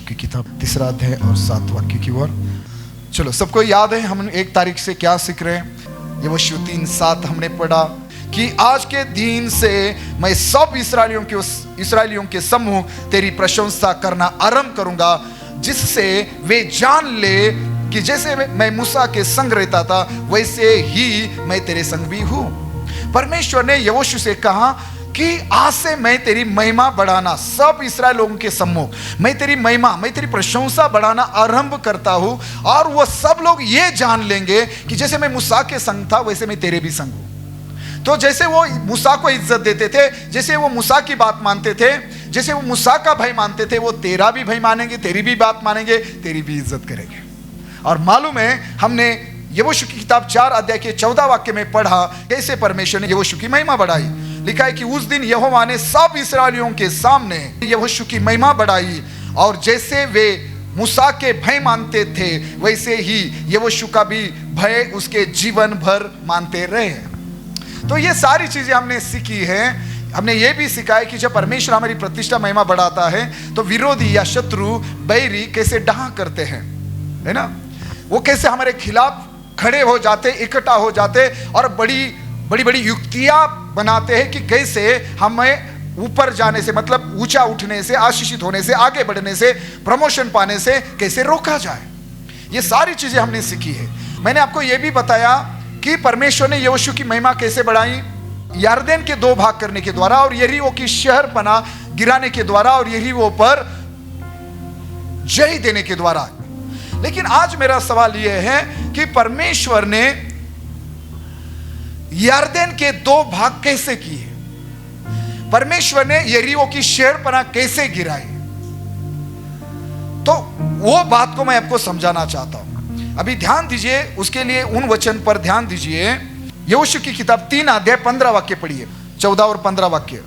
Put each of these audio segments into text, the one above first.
की किताब 3 अध्याय और 7 वाक्य की ओर। चलो, सबको याद है हम 1 तारीख से क्या सीख रहे हैं। यहोशू 3:7 हमने पढ़ा कि आज के दिन से मैं सब इसराइलियों के सम्मुख तेरी प्रशंसा करना आरंभ करूंगा, जिससे वे जान ले कि जैसे मैं मूसा के संग रहता था वैसे ही मैं तेरे संग भी हूं। परमेश्वर ने यहोशू से कहा कि आज से मैं तेरी महिमा बढ़ाना, सब इस्राएल लोगों के सम्मुख मैं तेरी महिमा, मैं तेरी प्रशंसा बढ़ाना आरंभ करता हूं, और वो सब लोग ये जान लेंगे कि जैसे मैं मूसा के संग था वैसे मैं तेरे भी संग हूं। तो जैसे वो मूसा को इज्जत देते थे, जैसे वो मूसा की बात मानते थे, जैसे वो मूसा का भाई मानते थे, वो तेरा भी भाई मानेंगे, तेरी भी बात मानेंगे, तेरी भी इज्जत करेंगे। और मालूम है, हमने यहोशू की किताब 4 अध्याय के 14 वाक्य में पढ़ा कैसे परमेश्वर ने यहोशू की महिमा बढ़ाई। लिखा है कि उस दिन यहोवा ने सब इस्राएलियों के सामने यहोशू की महिमा बढ़ाई, और जैसे वे मूसा के भय मानते थे वैसे ही यहोशू का भी भय उसके जीवन भर मानते रहे। तो ये सारी चीजें हमने सीखी है। हमने ये भी सीखा है कि जब परमेश्वर हमारी प्रतिष्ठा महिमा बढ़ाता है तो विरोधी या शत्रु बैरी कैसे डहा करते हैं, है ना, वो कैसे हमारे खिलाफ खड़े हो जाते, इकट्ठा हो जाते और बड़ी बड़ी युक्तियां बनाते हैं कि कैसे हमें ऊपर जाने से, मतलब ऊंचा उठने से, आशीषित होने से, आगे बढ़ने से, प्रमोशन पाने से कैसे रोका जाए। ये सारी चीजें हमने सीखी है। मैंने आपको यह भी बताया कि परमेश्वर ने यहोशू की महिमा कैसे बढ़ाई, यरदन के 2 भाग करने के द्वारा, और यरीहो की शहर पना गिराने के द्वारा, और यरीहो पर जय देने के द्वारा। लेकिन आज मेरा सवाल यह है कि परमेश्वर ने यरदन के 2 भाग कैसे किए, परमेश्वर ने यरीहो की शहर पना कैसे गिराई। तो वो बात को मैं आपको समझाना चाहता हूं। अभी ध्यान दीजिए, उसके लिए उन वचन पर ध्यान दीजिए। यहोशू की किताब 3 अध्याय 15 वाक्य पढ़िए, 14 और 15 वाक्य।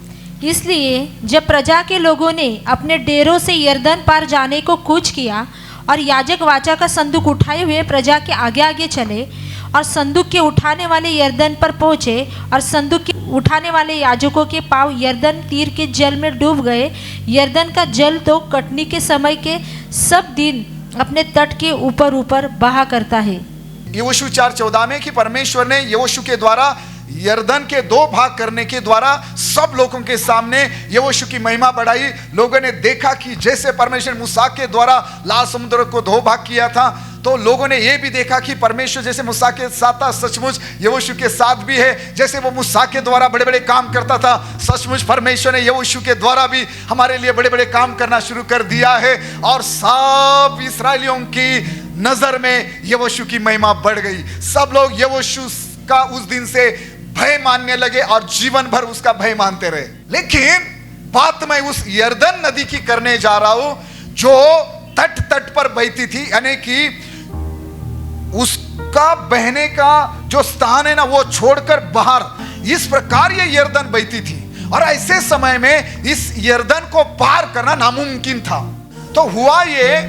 इसलिए जब प्रजा के लोगों ने अपने डेरों से यरदन पार जाने को कूच किया और याजक वाचा का संदूक उठाए हुए प्रजा के आगे आगे चले, और संदूक के उठाने वाले यरदन पर पहुंचे, और संदूक के उठाने वाले याजकों के पांव यरदन तीर के जल में डूब गए। यरदन का जल तो कटनी के समय के सब दिन अपने तट के ऊपर ऊपर बहा करता है। यहोशू 4:14 में कि परमेश्वर ने यहोशू के द्वारा यरदन के 2 भाग करने के द्वारा सब लोगों के सामने यहोशू की महिमा बढ़ाई। लोगों ने देखा कि जैसे परमेश्वर मूसा के द्वारा लाल समुद्र को 2 भाग किया था, तो लोगों ने यह भी देखा कि परमेश्वर जैसे मूसा के साथ था सचमुच यहोशू के साथ भी है। जैसे वो मूसा के द्वारा बड़े बड़े काम करता था, सचमुच परमेश्वर ने यहोशू के द्वारा भी हमारे लिए बड़े बड़े काम करना शुरू कर दिया है। और सब इस्राएलियों की नजर में यहोशू की महिमा बढ़ गई। सब लोग यहोशू का उस दिन से भय मानने लगे और जीवन भर उसका भय मानते रहे। लेकिन बात मैं उस यरदन नदी की करने जा रहा हूं जो तट पर बहती थी, यानी कि उसका बहने का जो स्थान है ना, वो छोड़कर बाहर इस प्रकार ये यरदन बहती थी, और ऐसे समय में इस यरदन को पार करना नामुमकिन था। तो हुआ ये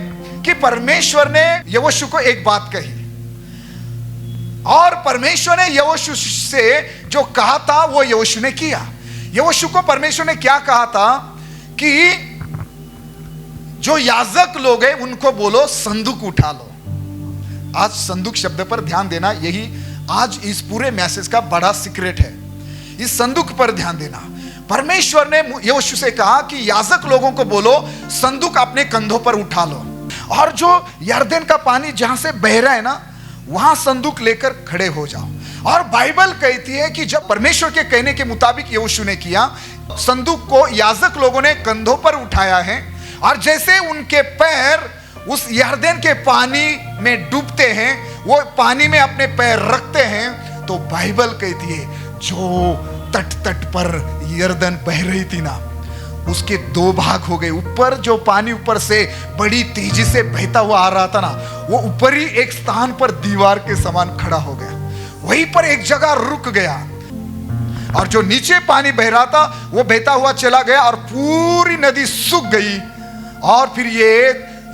कि परमेश्वर ने यहोशू को एक बात कही, और परमेश्वर ने यहोशू से जो कहा था वो यहोशू ने किया। यहोशू को परमेश्वर ने क्या कहा था कि जो याजक लोग हैं उनको बोलो संदूक उठा लो। आज संदूक शब्द पर ध्यान देना, यही आज इस पूरे मैसेज का बड़ा सीक्रेट है। इस संदूक पर ध्यान देना। परमेश्वर ने यहोशू से कहा कि याजक लोगों को बोलो संदूक अपने कंधों पर उठा लो, और जो यरदन का पानी जहां से बह रहा है ना, वहां संदूक लेकर खड़े हो जाओ। और बाइबल कहती है कि जब परमेश्वर के कहने के मुताबिक यहोशू ने किया, संदूक को याजक लोगों ने कंधों पर उठाया है, और जैसे उनके पैर उस यरदन के पानी में डूबते हैं, वो पानी में अपने पैर रखते हैं, तो बाइबल कहती है जो तट पर यरदन बह रही थी ना, उसके 2 भाग हो गए। ऊपर जो पानी ऊपर से बड़ी तेजी से बहता हुआ आ रहा था ना, वो ऊपरी एक स्थान पर दीवार के समान खड़ा हो गया, वहीं पर एक जगह रुक गया, और जो नीचे पानी बह रहा था वो बहता हुआ चला गया और पूरी नदी सूख गई। और फिर ये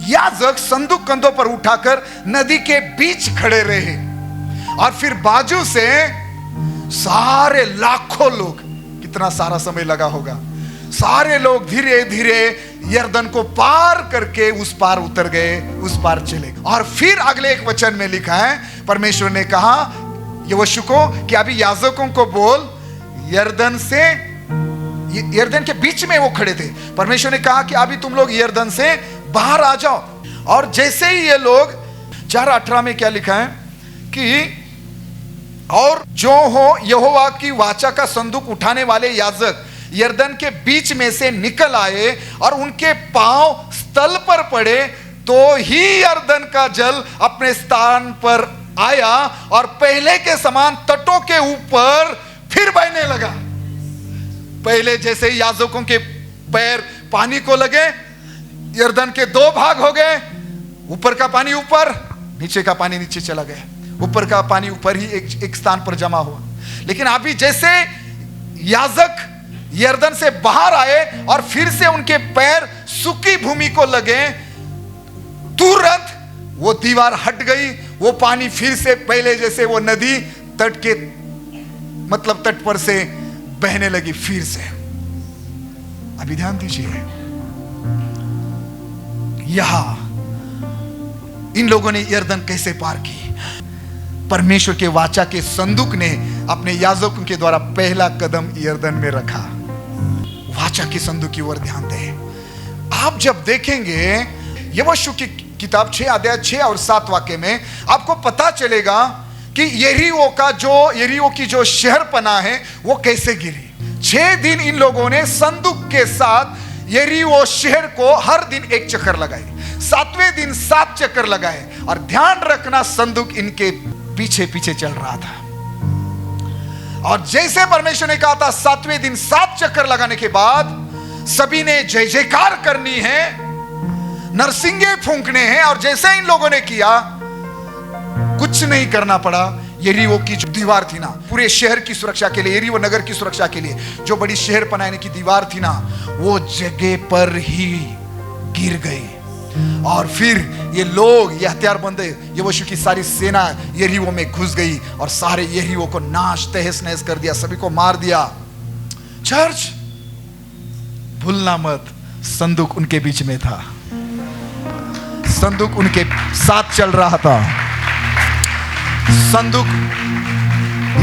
याजक संदूक कंधों पर उठाकर नदी के बीच खड़े रहे, और फिर बाजू से सारे लाखों लोग, कितना सारा समय लगा होगा, सारे लोग धीरे धीरे यरदन को पार करके उस पार उतर गए, उस पार चले गए। और फिर अगले एक वचन में लिखा है, परमेश्वर ने कहा यहोशू को कि अभी याजकों को बोल, यरदन के बीच में वो खड़े थे। परमेश्वर ने कहा कि अभी तुम लोग यरदन से बाहर आ जाओ। और जैसे ही ये लोग 4:18 में क्या लिखा है कि और जो हो यहोवा की वाचा का संदूक उठाने वाले याजक यरदन के बीच में से निकल आए और उनके पांव स्थल पर पड़े, तो ही यरदन का जल अपने स्थान पर आया और पहले के समान तटों के ऊपर फिर बहने लगा। पहले जैसे ही याजकों के पैर पानी को लगे, यरदन के 2 भाग हो गए, ऊपर का पानी ऊपर, नीचे का पानी नीचे चला गया। ऊपर का पानी ऊपर ही एक स्थान पर जमा हुआ। लेकिन अभी जैसे याजक यरदन से बाहर आए और फिर से उनके पैर सूखी भूमि को लगे, तुरंत वो दीवार हट गई, वो पानी फिर से पहले जैसे वो नदी तट के मतलब तट पर से बहने लगी फिर से। अभी ध्यान दीजिए, यहां इन लोगों ने यरदन कैसे पार की। परमेश्वर के वाचा के संदूक ने अपने याजकों के द्वारा पहला कदम यरदन में रखा। वाचा के संदूक की ओर ध्यान दें। आप जब देखेंगे यहोशू की किताब 6 अध्याय 6 और 7 वाक्य में, आपको पता चलेगा कि यरीहो की जो शहर पना है वो कैसे गिरी। 6 दिन इन लोगों ने संदूक के साथ यरीहो शहर को हर दिन एक चक्कर लगाए, 7वें दिन 7 चक्कर लगाए। और ध्यान रखना, संदूक इनके पीछे पीछे चल रहा था। और जैसे परमेश्वर ने कहा था 7वें दिन 7 चक्कर लगाने के बाद सभी ने जय जयकार करनी है, नरसिंगे फूंकने हैं। और जैसे इन लोगों ने किया, कुछ नहीं करना पड़ा। यरीहो की जो दीवार थी ना, पूरे शहर की सुरक्षा के लिए, यरीहो नगर की सुरक्षा के लिए जो बड़ी शहर बनाने की दीवार थी ना, वो जगह पर ही गिर गई। और फिर ये लोग, ये हथियारबंद यहोशू की सारी सेना यरीहो में घुस गई और सारे यरीहो को नाश तहस नहस कर दिया, सभी को मार दिया। चर्च, भूलना मत, संदूक उनके बीच में था, संदूक उनके साथ चल रहा था। संदूक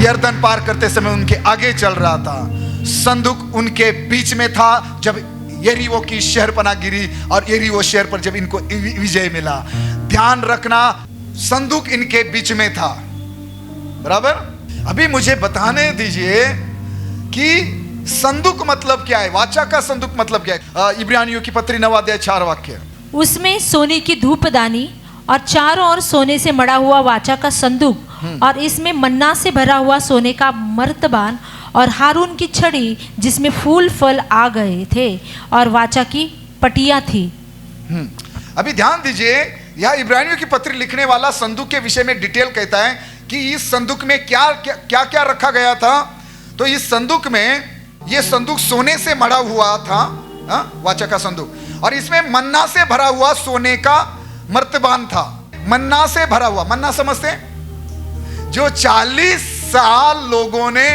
यरदन पार करते समय उनके आगे चल रहा था। संदूक उनके बीच में था जब यरीहो की शहरपना गिरी और यरीहो शहर पर जब इनको विजय मिला। ध्यान रखना, संदूक इनके बीच में था। बराबर। अभी मुझे बताने दीजिए कि संदूक मतलब क्या है, वाचा का संदूक मतलब क्या है। इब्रानियों की पत्री 9 अध्याय 4 वाक्य। उसमें सोने की धूपदानी और चारों ओर सोने से मढ़ा हुआ वाचा का संदूक, और इसमें मन्ना से भरा हुआ सोने का मर्तबान और हारून की छड़ी जिसमें फूल फल आ गए थे, और वाचा की पटिया थी। अभी ध्यान दीजिए, यह इब्रानियों की पत्री लिखने वाला संदूक के विषय में डिटेल कहता है कि इस संदूक में क्या क्या क्या रखा गया था। तो इस संदूक में, यह संदूक सोने से मढ़ा हुआ था, वाचा का संदूक, और इसमें मन्ना से भरा हुआ सोने का मर्तबान था। मन्ना से भरा हुआ, मन्ना समझते हैं, जो 40 साल लोगों ने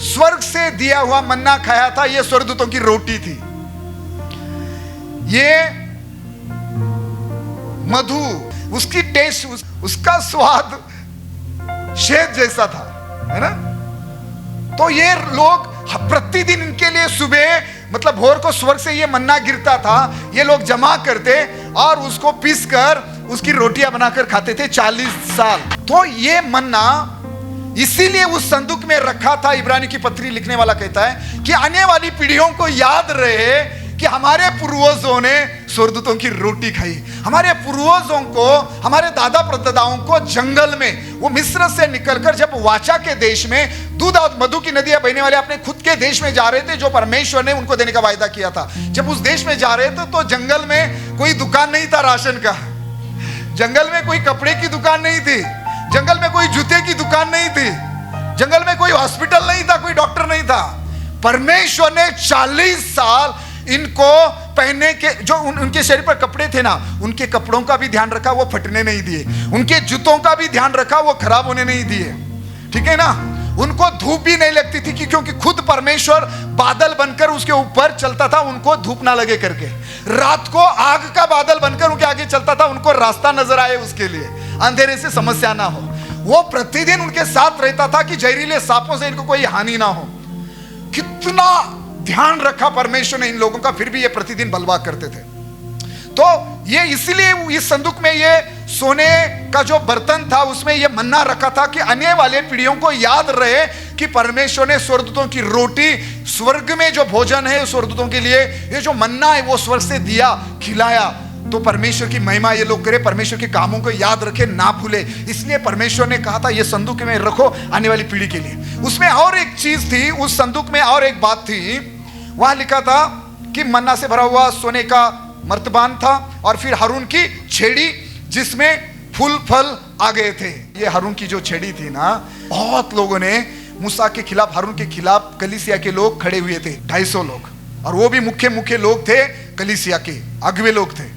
स्वर्ग से दिया हुआ मन्ना खाया था। यह स्वर्गदूतों की रोटी थी। ये मधु, उसकी टेस्ट, उसका स्वाद शहद जैसा था, है ना। तो ये लोग प्रतिदिन, इनके लिए सुबह मतलब भोर को स्वर्ग से ये मन्ना गिरता था, ये लोग जमा करते और उसको पीसकर उसकी रोटियां बनाकर खाते थे 40 साल। तो ये मन्ना इसीलिए उस संदूक में रखा था। इब्रानी की पत्री लिखने वाला कहता है कि आने वाली पीढ़ियों को याद रहे कि हमारे पूर्वजों ने स्वर्गदूतों की रोटी खाई। हमारे पूर्वजों को, हमारे दादा परदादाओं को जंगल में, वो मिस्र से निकलकर जब वाचा के देश में दूध और मधु की नदियां बहने वाले अपने खुद के देश में जा रहे थे, जो परमेश्वर ने उनको देने का वायदा किया था। जब उस देश में जा रहे थे तो जंगल में कोई दुकान नहीं था राशन का, जंगल में कोई कपड़े की दुकान नहीं थी, जंगल में कोई जूते की दुकान नहीं थी, जंगल में कोई हॉस्पिटल नहीं था, कोई डॉक्टर नहीं था। परमेश्वर ने 40 साल इनको पहनने के, जो उनके शरीर पर कपड़े थे ना, उनके कपड़ों का भी ध्यान रखा, वो फटने नहीं दिए। उनके जूतों का भी ध्यान रखा, वो खराब होने नहीं दिए। ठीक है ना। उनको धूप भी नहीं लगती थी क्योंकि खुद परमेश्वर बादल बनकर उसके ऊपर चलता था, उनको धूप ना लगे करके। रात को आग का बादल बनकर उनके आगे चलता था, उनको रास्ता नजर आए, उसके लिए अंधेरे से समस्या ना हो। वो प्रतिदिन उनके साथ रहता था कि जहरीले सांपों से इनको कोई हानि ना हो। कितना ध्यान रखा परमेश्वर ने इन लोगों का, फिर भी ये प्रतिदिन बलवा करते थे। तो ये इसलिए इस संदूक में ये सोने का जो बर्तन था उसमें ये मन्ना रखा था कि आने वाले पीढ़ियों को याद रहे कि परमेश्वर ने स्वर्गदूतों की रोटी, स्वर्ग में जो भोजन है स्वर्गदूतों के लिए, ये जो मन्ना है वो स्वर्ग से दिया, खिलाया। तो परमेश्वर की महिमा ये लोग करे, परमेश्वर के कामों को याद रखे, ना भूले। इसलिए परमेश्वर ने कहा था ये संदूक में रखो आने वाली पीढ़ी के लिए। उसमें और एक चीज थी, उस संदूक में और एक बात थी। वहां लिखा था कि मन्ना से भरा हुआ सोने का मर्तबान था और फिर हारून की छेड़ी जिसमें फूल फल आ गए थे। ये हारून की जो छेड़ी थी ना, बहुत लोगों ने मूसा के खिलाफ, हारून के खिलाफ कलीसिया के लोग खड़े हुए थे, 250 लोग, और वो भी मुख्य लोग थे, कलीसिया के अगुवे लोग थे।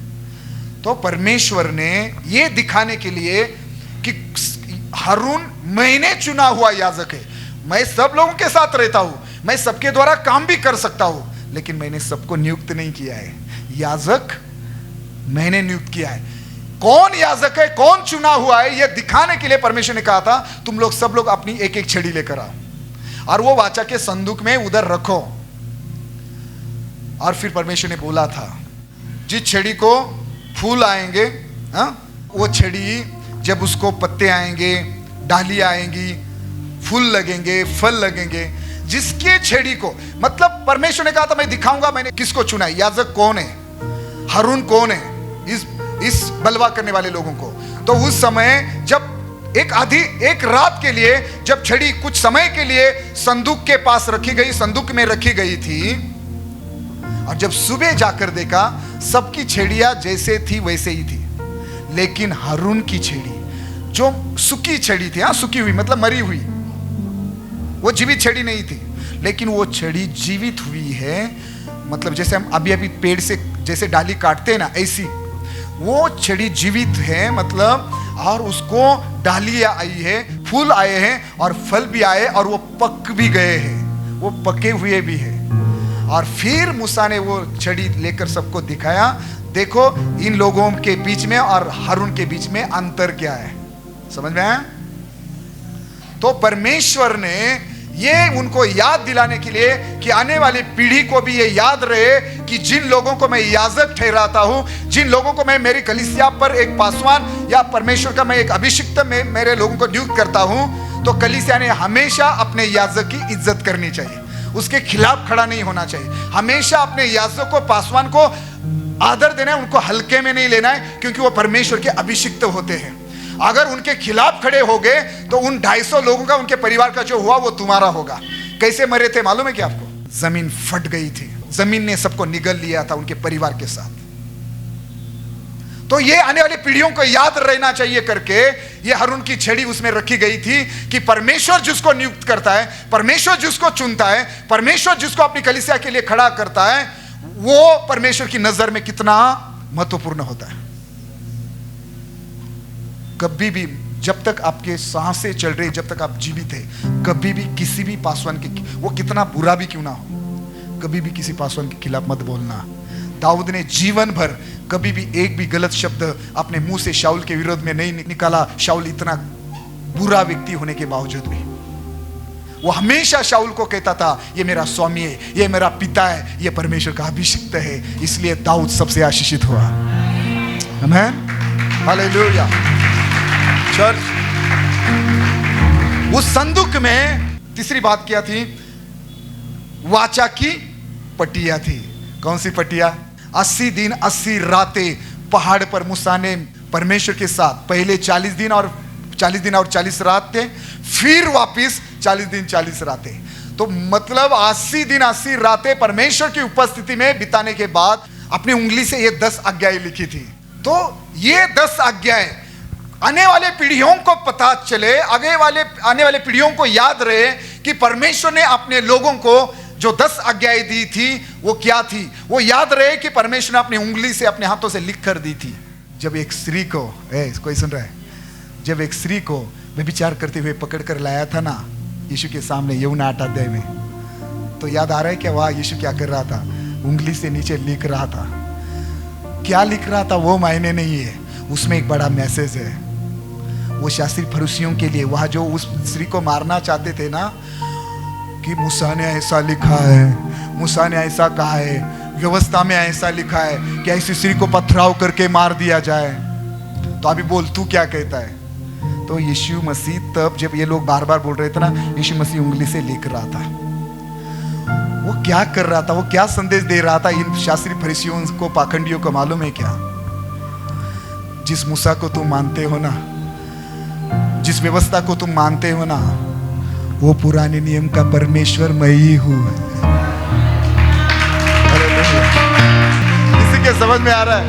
तो परमेश्वर ने ये दिखाने के लिए कि हारून मैंने चुना हुआ याजक है, मैं सब लोगों के साथ रहता हूं, मैं सबके द्वारा काम भी कर सकता हूं, लेकिन मैंने सबको नियुक्त नहीं किया है। याजक मैंने नियुक्त किया है। कौन याजक है, कौन चुना हुआ है, यह दिखाने के लिए परमेश्वर ने कहा था तुम लोग सब लोग अपनी एक एक छड़ी लेकर आओ और वो वाचा के संदूक में उधर रखो। और फिर परमेश्वर ने बोला था जिस छड़ी को फूल आएंगे, वो छड़ी जब उसको पत्ते आएंगे, डाली आएंगी, फूल लगेंगे, फल लगेंगे, जिसके छड़ी को, मतलब परमेश्वर ने कहा था मैं दिखाऊंगा मैंने किसको चुना है, याजक कौन है, हारून कौन है, इस बलवा करने वाले लोगों को। तो उस समय जब एक रात के लिए जब छड़ी कुछ समय के लिए संदूक के पास रखी गई, संदूक में रखी गई थी, और जब सुबह जाकर देखा सबकी छड़ियां जैसे थी वैसे ही थी, लेकिन हारून की छड़ी जो सूखी छड़ी थी, सूखी हुई मतलब मरी हुई, वो जीवित छड़ी नहीं थी, लेकिन वो छड़ी जीवित हुई है। मतलब जैसे हम अभी पेड़ से जैसे डाली काटते हैं ना, ऐसी वो छड़ी जीवित है, मतलब, और उसको डालियां आई है, फूल आए हैं और फल भी आए और वो पक भी गए हैं, वो पके हुए भी है। और फिर मूसा ने वो छड़ी लेकर सबको दिखाया, देखो इन लोगों के बीच में और हारून के बीच में अंतर क्या है। समझ में आया? तो परमेश्वर ने ये उनको याद दिलाने के लिए कि आने वाली पीढ़ी को भी ये याद रहे कि जिन लोगों को मैं याजक ठहराता हूं, जिन लोगों को मैं मेरी कलीसिया पर एक पासवान या परमेश्वर का मैं एक अभिषिक्त में मेरे लोगों को नियुक्त करता हूं, तो कलीसिया ने हमेशा अपने याजक की इज्जत करनी चाहिए, उसके खिलाफ खड़ा नहीं होना चाहिए। हमेशा अपने याजक को, पासवान को आदर देना है, उनको हल्के में नहीं लेना है, क्योंकि वो परमेश्वर के अभिषिक्त होते हैं। अगर उनके खिलाफ खड़े हो गए तो उन 250 लोगों का, उनके परिवार का जो हुआ वो तुम्हारा होगा। कैसे मरे थे मालूम है क्या आपको? जमीन फट गई थी, जमीन ने सबको निगल लिया था उनके परिवार के साथ। तो ये आने वाली पीढ़ियों को याद रहना चाहिए करके ये हारून की छड़ी उसमें रखी गई थी कि परमेश्वर जिसको नियुक्त करता है, परमेश्वर जिसको चुनता है, परमेश्वर जिसको अपनी कलीसिया के लिए खड़ा करता है, वो परमेश्वर की नजर में कितना महत्वपूर्ण होता है। कभी भी जब तक आपके सांसें चल रही, जब तक आप जीवित हैं, कभी भी किसी भी पासवान के, वो कितना बुरा भी क्यों ना हो, कभी भी किसी पासवान के खिलाफ मत बोलना। दाऊद ने जीवन भर कभी भी एक भी गलत शब्द अपने मुंह से शाऊल के विरोध में नहीं निकाला। शाऊल इतना बुरा व्यक्ति होने के बावजूद भी वो हमेशा शाऊल को कहता था ये मेरा स्वामी है, ये मेरा पिता है, ये परमेश्वर का अभिषिक्त है। इसलिए दाऊद सबसे आशीषित हुआ। आमीन, हालेलुया। चर्च, उस संदूक में तीसरी बात क्या थी? वाचा की पटिया थी। कौन सी पटिया? 80 दिन 80 रातें पहाड़ पर मूसा ने परमेश्वर के साथ, पहले 40 दिन और 40 रात थे, फिर वापिस 40 दिन 40 रातें। तो मतलब 80 दिन 80 रातें परमेश्वर की उपस्थिति में बिताने के बाद अपनी उंगली से ये 10 आज्ञाएं लिखी थी। तो ये 10 आज्ञाएं आने वाले पीढ़ियों को पता चले, आने वाले पीढ़ियों को याद रहे कि परमेश्वर ने अपने लोगों को जो 10 आज्ञाएं दी थी वो क्या थी, वो याद रहे कि परमेश्वर ने अपनी उंगली से, अपने हाथों से लिख कर दी थी। जब एक स्त्री को, कोई सुन रहा है? जब एक स्त्री को व्यभिचार करते हुए पकड़ कर लाया था ना यीशु के सामने यूहन्ना 8 अध्याय में, तो याद आ रहा है क्या वहाँ यीशु क्या कर रहा था? उंगली से नीचे लिख रहा था। क्या लिख रहा था वो मायने नहीं है, उसमें एक बड़ा मैसेज है। वो शास्त्री फरीसियों के लिए, वहाँ जो उस स्त्री को मारना चाहते थे ना, कि मूसा ने ऐसा लिखा है, मूसा ने ऐसा कहा है, व्यवस्था में ऐसा लिखा है कि ऐसी स्त्री को पथराव करके मार दिया जाए। तो अभी बोल तू क्या कहता है? तो यीशु मसीह तब जब ये लोग बार बार बोल रहे थे ना, यीशु मसीह उंगली से लिख रहा था। वो क्या कर रहा था? वो क्या संदेश दे रहा था इन शास्त्री फरीसियों को, पाखंडियों को? मालूम है क्या? जिस मूसा को तुम मानते हो ना, जिस व्यवस्था को तुम मानते हो ना, वो पुराने नियम का परमेश्वर मैं ही हूं। किसी के समझ में आ रहा है?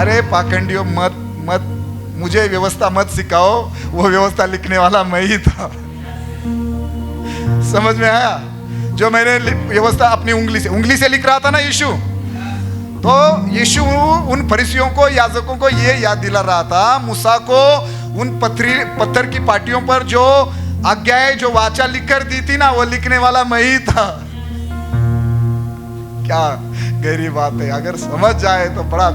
अरे पाखंडियों, मत मुझे व्यवस्था मत सिखाओ, वो व्यवस्था लिखने वाला मैं ही था। समझ में आया? जो मैंने व्यवस्था अपनी उंगली से लिख रहा था ना यीशु, तो यीशु उन फरीसियों को, याजकों को ये याद दिला रहा था, मूसा को उन पत्थर की पाटियों पर जो आज्ञाएं, जो वाचा लिखकर दी थी ना, वो लिखने वाला मैं ही था। क्या गहरी बात है! अगर समझ जाए तो बड़ा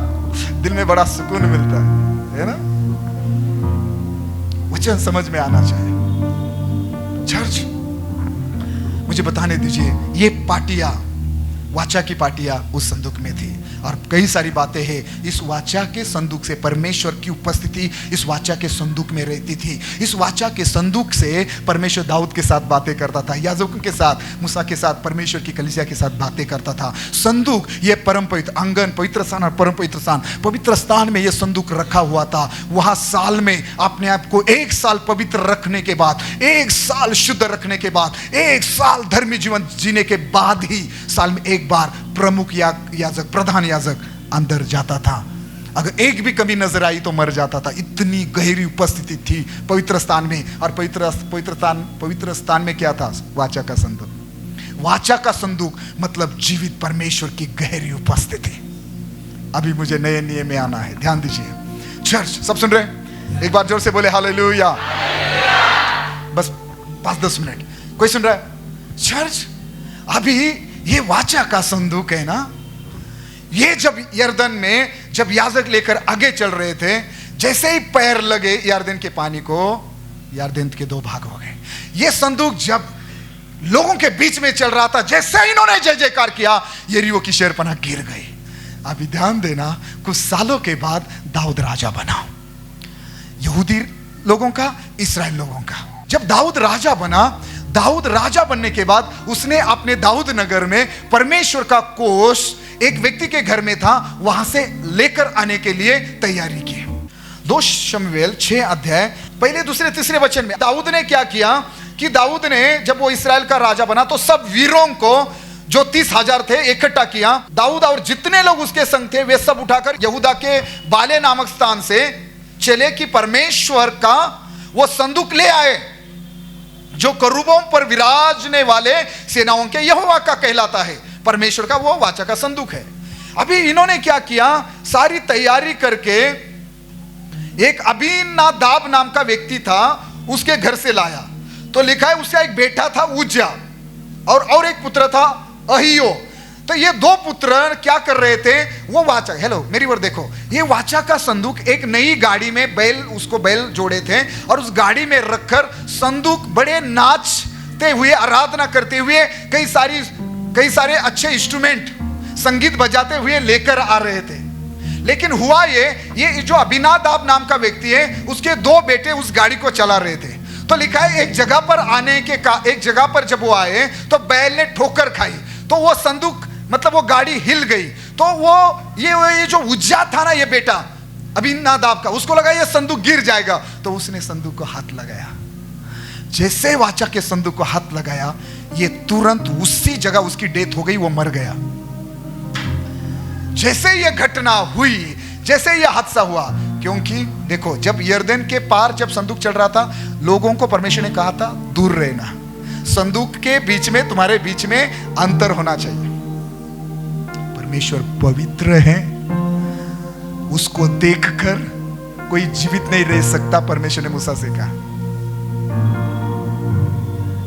दिल में बड़ा सुकून मिलता है ना? वचन समझ में आना चाहिए। चर्च, मुझे बताने दीजिए, ये पाटिया, वाचा की पाटिया उस संदूक में थी, और कई सारी बातें हैं इस वाचा के संदूक से। परमेश्वर की उपस्थिति इस वाचा के संदूक में रहती थी। इस वाचा के संदूक से परमेश्वर दाऊद के साथ बातें करता था, याजकों के साथ, मूसा के साथ, परमेश्वर की कलीसिया के साथ बातें करता था। संदूक, ये परम पवित्र आंगन, पवित्र स्थान और परम पवित्र स्थान, पवित्र स्थान में यह संदूक रखा हुआ था। वहां साल में अपने आप को 1 साल पवित्र रखने के बाद, 1 साल शुद्ध रखने के बाद, 1 साल धर्मी जीवन जीने के बाद ही साल में एक बार प्रमुख याजक, प्रधान याजक अंदर जाता था। अगर एक भी कमी नजर आई तो मर जाता था। इतनी गहरी उपस्थिति थी पवित्र स्थान में। और पवित्र स्थान में क्या था? वाचा का संदूक। वाचा का संदूक मतलब जीवित परमेश्वर की गहरी उपस्थिति। अभी मुझे नए नियम में आना है, ध्यान दीजिए। चर्च, सब सुन रहे हैं? एक बार जोर से बोले हालेलुया। बस 5-10 मिनट। कोई सुन रहा है? चर्च, अभी ये वाचा का संदूक है ना, ये जब यरदन में, जब याजक लेकर आगे चल रहे थे, जैसे ही पैर लगे यरदन के पानी को, यरदन के 2 भाग हो गए। ये संदूक जब लोगों के बीच में चल रहा था, जैसे इन्होंने जय जयकार किया, यरीहो की शहरपनाह गिर गई। अभी ध्यान देना, कुछ सालों के बाद दाऊद राजा बना, यहूदी लोगों का, इस्राएल लोगों का। जब दाऊद राजा बना, दाऊद राजा बनने के बाद उसने अपने दाऊद नगर में परमेश्वर का कोष एक व्यक्ति के घर में था, वहां से लेकर आने के लिए तैयारी की। 2 शमूएल 6 अध्याय 1, 2, 3 वचन में दाऊद ने क्या किया कि दाऊद ने जब वो इस्राएल का राजा बना तो सब वीरों को, जो 30,000 थे, इकट्ठा किया। दाऊद और जितने लोग उसके संग थे वे सब उठाकर यहूदा के बाले नामक स्थान से चले कि परमेश्वर का वो संदूक ले आए, जो करूबों पर विराजने वाले सेनाओं के यहोवा का कहलाता है। परमेश्वर का वो वाचा का संदूक है। अभी इन्होंने क्या किया, सारी तैयारी करके एक अबीनादाब नाम का व्यक्ति था, उसके घर से लाया। तो लिखा है उसका एक बेटा था उज्जा और एक पुत्र था अहियो। तो ये 2 पुत्र क्या कर रहे थे? वो वाचा, हेलो मेरी ओर देखो, ये वाचा का संदूक एक नई गाड़ी में बैल जोड़े थे, और उस गाड़ी में रखकर संदूक बड़े नाचते हुए, आराधना करते हुए, कई सारे अच्छे इंस्ट्रूमेंट, संगीत बजाते हुए लेकर आ रहे थे। लेकिन हुआ ये जो अबीनादाब नाम का व्यक्ति है, उसके 2 बेटे उस गाड़ी को चला रहे थे। तो लिखा है एक जगह पर जब वो आए तो बैल ने ठोकर खाई, तो वो संदूक, मतलब वो गाड़ी हिल गई। तो ये जो उज्जा था ना, ये बेटा अबीनादाब का, उसको लगा ये संदूक गिर जाएगा, तो उसने संदूक को हाथ लगाया। जैसे वाचा के संदूक को हाथ लगाया, ये तुरंत उसी जगह उसकी डेथ हो गई, वो मर गया। जैसे ये घटना हुई, जैसे ये हादसा हुआ, क्योंकि देखो, जब यरदन के पार जब संदूक चल रहा था, लोगों को परमेश्वर ने कहा था दूर रहना, संदूक के बीच में, तुम्हारे बीच में अंतर होना चाहिए। परमेश्वर पवित्र है, उसको देखकर कोई जीवित नहीं रह सकता। परमेश्वर ने मूसा से कहा,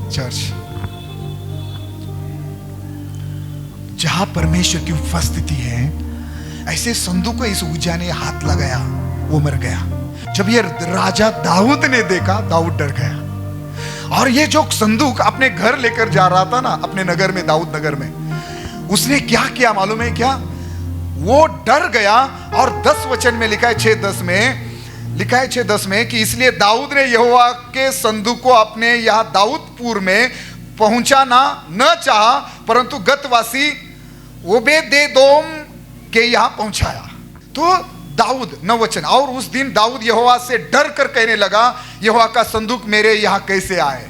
चर्च, जहां परमेश्वर की उपस्थिति है, ऐसे संदूक को इस उज्जा ने हाथ लगाया, वो मर गया। जब ये राजा दाऊद ने देखा, दाऊद डर गया। और ये जो संदूक अपने घर लेकर जा रहा था ना, अपने नगर में, दाऊद नगर में, उसने क्या किया मालूम है क्या? वो डर गया। और 10 वचन में लिखा है, 6:10 में लिखा है, 6:10 में कि इसलिए दाऊद ने यहोवा के संदूक को अपने यहां दाऊदपुर में पहुंचाना न चाहा, परंतु गतवासी ओबेदेदोम के यहां पहुंचाया। तो दाऊद, 9 वचन, और उस दिन दाऊद यहोवा से डर कर कहने लगा, यहोवा का संदूक मेरे यहां कैसे आए?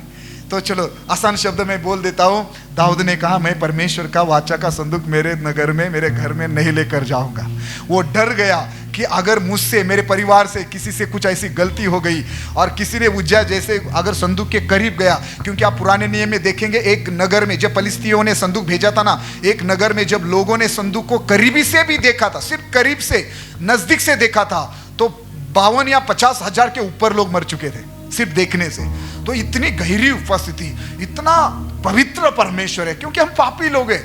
तो चलो आसान शब्द में बोल देता हूं। दाऊद ने कहा, मैं परमेश्वर का वाचा का संदूक मेरे नगर में, मेरे घर में नहीं लेकर जाऊंगा। वो डर गया कि अगर मुझसे, मेरे परिवार से किसी से कुछ ऐसी गलती हो गई और किसी ने उज्जा जैसे अगर संदूक के करीब गया, क्योंकि आप पुराने नियम में देखेंगे, एक नगर में जब फलिस्तीयों ने संदूक भेजा था ना, एक नगर में जब लोगों ने संदूक को करीबी से भी देखा था, सिर्फ करीब से, नजदीक से देखा था, तो 52 या 50 हजार के ऊपर लोग मर चुके थे सिर्फ देखने से। तो इतनी गहरी उपस्थिति, इतना पवित्र परमेश्वर है, क्योंकि हम पापी लोग हैं,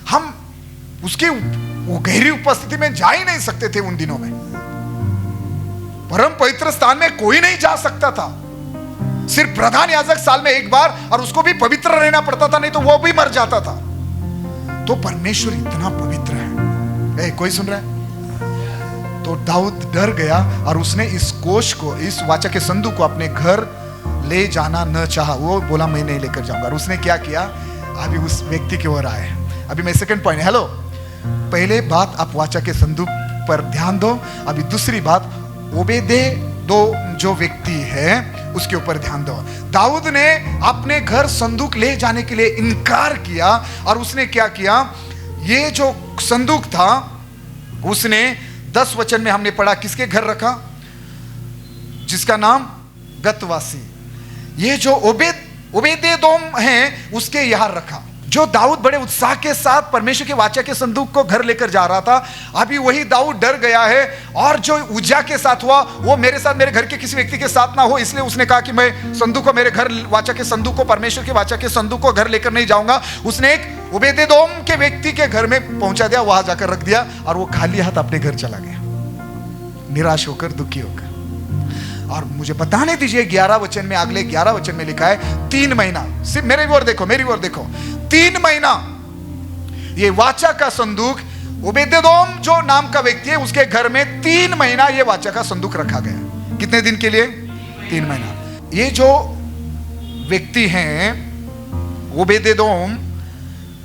हम उसके वो गहरी उपस्थिति में जा ही नहीं सकते थे उन दिनों में। परम पवित्र स्थान में कोई नहीं जा सकता था, सिर्फ प्रधान याजक साल में एक बार, और उसको भी पवित्र रहना पड़ता था, नहीं तो वो भी मर जाता था। तो परमेश्वर इतना पवित्र है। कोई सुन रहा है? तो दाऊद डर गया और उसने इस कोष को, इस वाचा के संदूक को अपने घर ले जाना न चाहा। वो बोला, मैं नहीं लेकर जाऊंगा। और उसने क्या किया? अभी उस व्यक्ति की ओर आए। अभी मैं सेकंड पॉइंट, हेलो, पहले बात आप वाचा के संदूक पर ध्यान दो। अभी दूसरी बात, ओबेदेदोम जो व्यक्ति है उसके ऊपर ध्यान दो। दाऊद ने अपने घर संदूक ले जाने के लिए इनकार किया, और उसने क्या किया? ये जो संदूक था, उसने 10 वचन में हमने पढ़ा, किसके घर रखा? जिसका नाम गतवासी, ये जो ओबेदेदोम है, उसके यहां रखा। जो दाऊद बड़े उत्साह के साथ परमेश्वर के वाचा के संदूक को घर लेकर जा रहा था, अभी वही दाऊद डर गया है। और जो उज्जा के साथ हुआ, वो मेरे साथ, मेरे घर के किसी व्यक्ति के साथ ना हो, इसलिए उसने कहा कि मैं संदूक को, मेरे घर वाचा के संदूक को, परमेश्वर के वाचा के संदूक को घर लेकर नहीं जाऊंगा। उसने एक ओबेदेदोम के व्यक्ति के घर में पहुंचा दिया, वहां जाकर रख दिया, और वो खाली हाथ अपने घर चला गया, निराश होकर, दुखी होकर। और मुझे बताने दीजिए 11 वचन में, अगले 11 वचन में लिखा है 3 महीना, सिर्फ मेरी ओर देखो, मेरी ओर देखो, 3 महीना ये वाचा का संदूक, ओबेदेदोम जो नाम का व्यक्ति है, उसके घर में 3 महीना ये वाचा का संदूक रखा गया। कितने दिन के लिए? 3 महीना। ये जो व्यक्ति हैं ओबेदेदोम,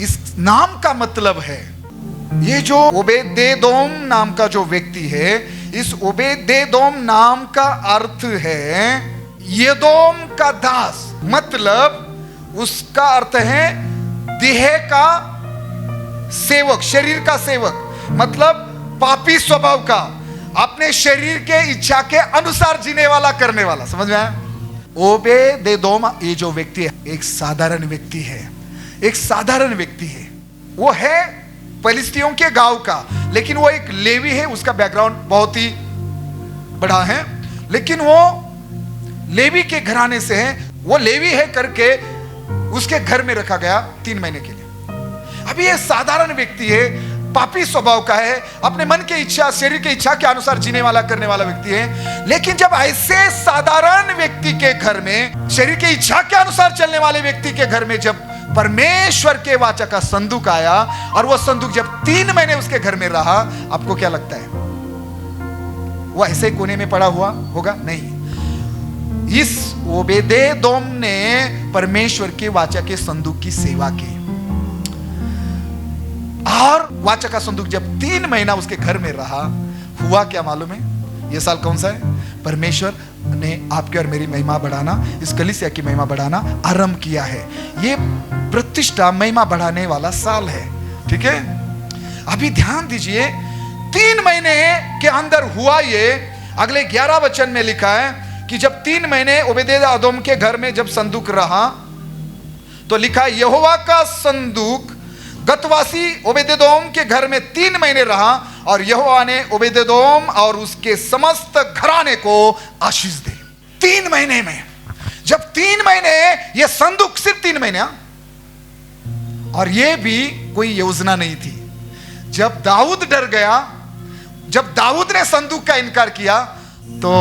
इस नाम का मतलब है, ये जो ओबेदेदोम नाम का जो व्यक्ति है, इस ओबेदेदोम नाम का अर्थ है यदोम का दास। मतलब उसका अर्थ है देह का सेवक, शरीर का सेवक, मतलब पापी स्वभाव का, अपने शरीर के इच्छा के अनुसार जीने वाला, करने वाला। समझ में आया? ओबेदेदोम ये जो व्यक्ति है, एक साधारण व्यक्ति है, एक साधारण व्यक्ति है। वो है फलिस्तियों के गांव का, लेकिन वो एक लेवी है, उसका बैकग्राउंड बहुत ही बड़ा है, लेकिन वो लेवी के घराने से है। वो लेवी है करके उसके घर में रखा गया 3 महीने के लिए। अभी ये साधारण व्यक्ति है, पापी स्वभाव का है, अपने मन के इच्छा, शरीर के इच्छा के अनुसार जीने वाला, करने वाला व्यक्ति है। लेकिन जब ऐसे साधारण व्यक्ति के घर में, शरीर के इच्छा के अनुसार चलने वाले व्यक्ति के घर में जब परमेश्वर के वाचा का संदूक आया, और वो संदूक जब 3 महीने उसके घर में रहा, आपको क्या लगता है? वो ऐसे कोने में पड़ा हुआ होगा? नहीं। इस ओबेदेदोम ने परमेश्वर के वाचा के संदूक की सेवा की, और वाचा का संदूक जब 3 महीना उसके घर में रहा, हुआ क्या मालूम है? ये साल कौन सा है? परमेश्वर ने आपके और मेरी महिमा बढ़ाना, इस कलीसिया की महिमा बढ़ाना आरंभ किया है। ये प्रतिष्ठा, महिमा बढ़ाने वाला साल है। ठीक है, अभी ध्यान दीजिए, 3 महीने के अंदर हुआ ये। अगले 11 वचन में लिखा है कि जब 3 महीने ओबेदेदोम के घर में जब संदूक रहा, तो लिखा यहोवा का संदूक गतवासी ओबेदेदोम के घर में 3 महीने रहा, और यहोवा ने ओबेदेदोम और उसके समस्त घराने को आशीष दी। 3 महीने में, जब 3 महीने महीने ये संदूक, सिर्फ 3 महीने, और ये भी कोई योजना नहीं थी। जब दाऊद डर गया, जब दाऊद ने संदूक का इनकार किया, तो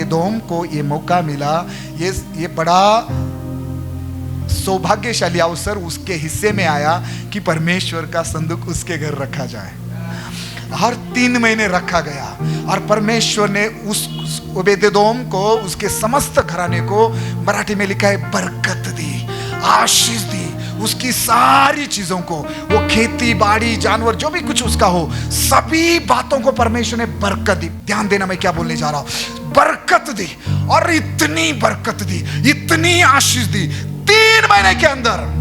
एदोम को ये मौका मिला, ये बड़ा सौभाग्यशाली अवसर उसके हिस्से में आया कि परमेश्वर का संदूक उसके घर रखा जाए। हर 3 महीने रखा गया, और परमेश्वर ने उस ओबेदेदोम को, उसके समस्त घराने को, मराठी में लिखा है बरकत दी, आशीष दी। उसकी सारी चीजों को, वो खेती बाड़ी, जानवर, जो भी कुछ उसका हो, सभी बातों को परमेश्वर ने बरकत दी। ध्यान देना मैं क्या बोलने जा रहा हूं। बरकत दी, और इतनी बरकत दी, इतनी आशीष दी 3 महीने के अंदर।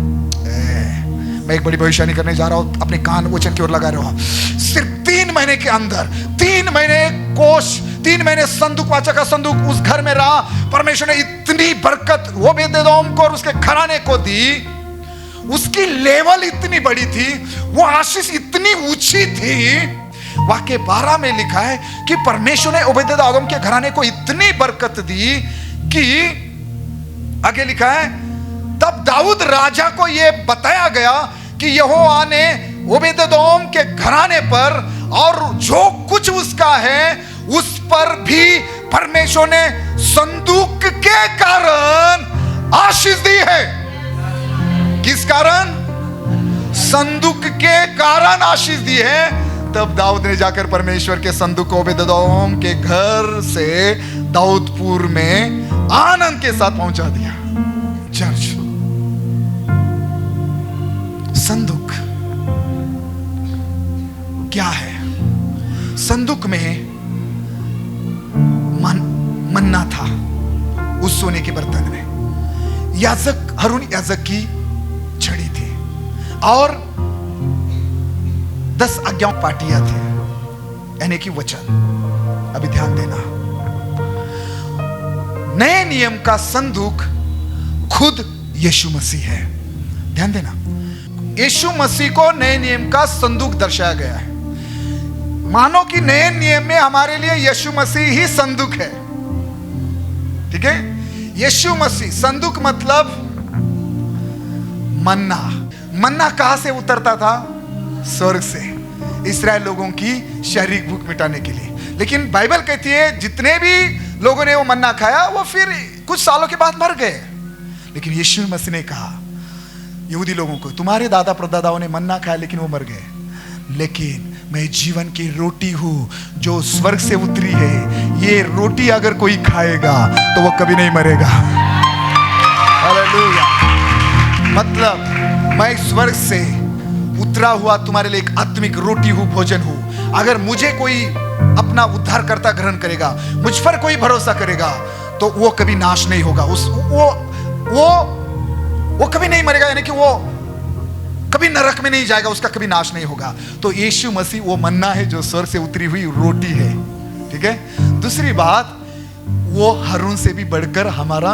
मैं एक बड़ी भविष्यवाणी करने जा रहा हूं, अपने कान वचन की ओर लगा रहा हूं। सिर्फ 3 महीने के अंदर, 3 महीने कोष, 3 महीने संदूक, वाचा का संदूक उस घर में रहा। परमेश्वर ने इतनी बरकत ओबेदेदोम को और उसके घराने को दी। उसकी लेवल इतनी बड़ी थी, वो आशीष इतनी ऊंची थी। वाक्य 12 में लिखा है कि परमेश्वर ने ओबेदेदोम के घराने को इतनी बरकत दी कि, आगे लिखा है, तब दाऊद राजा को यह बताया गया कि यहोवा ने ओबेदेदोम के घराने पर और जो कुछ उसका है उस पर भी परमेश्वर ने संदूक के कारण आशीष दी है। किस कारण? संदूक के कारण आशीष दी है। तब दाऊद ने जाकर परमेश्वर के संदूक को ओबेदेदोम के घर से दाऊदपुर में आनंद के साथ पहुंचा दिया। चर्च, संदूक क्या है? संदूक में मन्ना था उस सोने के बर्तन में। याजक, हारून याजक की छड़ी थी, और 10 आज्ञाओं पाटियां थे, यानी कि वचन। अभी ध्यान देना, नए नियम का संदूक खुद यीशु मसीह है। ध्यान देना, यीशु मसीह को नए नियम का संदूक दर्शाया गया है। मानो कि नए नियम में हमारे लिए यीशु मसीह ही संदूक है। ठीक है, यीशु मसीह संदूक मतलब मन्ना। मन्ना कहां से उतरता था? स्वर्ग से, इस्राएल लोगों की शारीरिक भूख मिटाने के लिए। लेकिन बाइबल कहती है जितने भी लोगों ने वो मन्ना खाया वो फिर कुछ सालों के बाद मर गए। लेकिन यीशु मसीह ने कहा यहूदी लोगों को, तुम्हारे दादा परदादाओं ने मन्ना खाया लेकिन वो मर गए, लेकिन मैं जीवन की रोटी हूं जो स्वर्ग से उतरी है। ये रोटी अगर कोई खाएगा तो वो कभी नहीं मरेगा। हालेलुया। मतलब मैं स्वर्ग से उतरा हुआ तुम्हारे लिए एक आत्मिक रोटी हूं, भोजन हूं। अगर मुझे कोई अपना उद्धारकर्ता ग्रहण करेगा, मुझ पर कोई भरोसा करेगा, तो वो कभी नाश नहीं होगा। वो कभी नहीं मरेगा, यानी कि वो कभी नरक में नहीं जाएगा, उसका कभी नाश नहीं होगा। तो यीशु मसीह वो मन्ना है जो स्वर्ग से उतरी हुई रोटी है। ठीक है। दूसरी बात, वो हारून से भी बढ़कर हमारा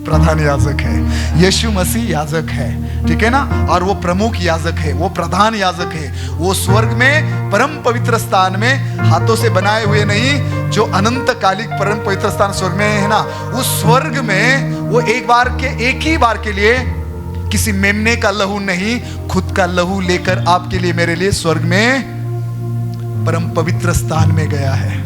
प्रधान याजक है। यीशु मसीह याजक है, ठीक है ना, और वो प्रमुख याजक है, वो प्रधान याजक है। वो स्वर्ग में परम पवित्र स्थान में, हाथों से बनाए हुए नहीं, जो अनंत कालिक परम पवित्र स्थान स्वर्ग में है ना, उस स्वर्ग में वो एक ही बार के लिए किसी मेमने का लहू नहीं, खुद का लहू लेकर आपके लिए, मेरे लिए स्वर्ग में परम पवित्र स्थान में गया है।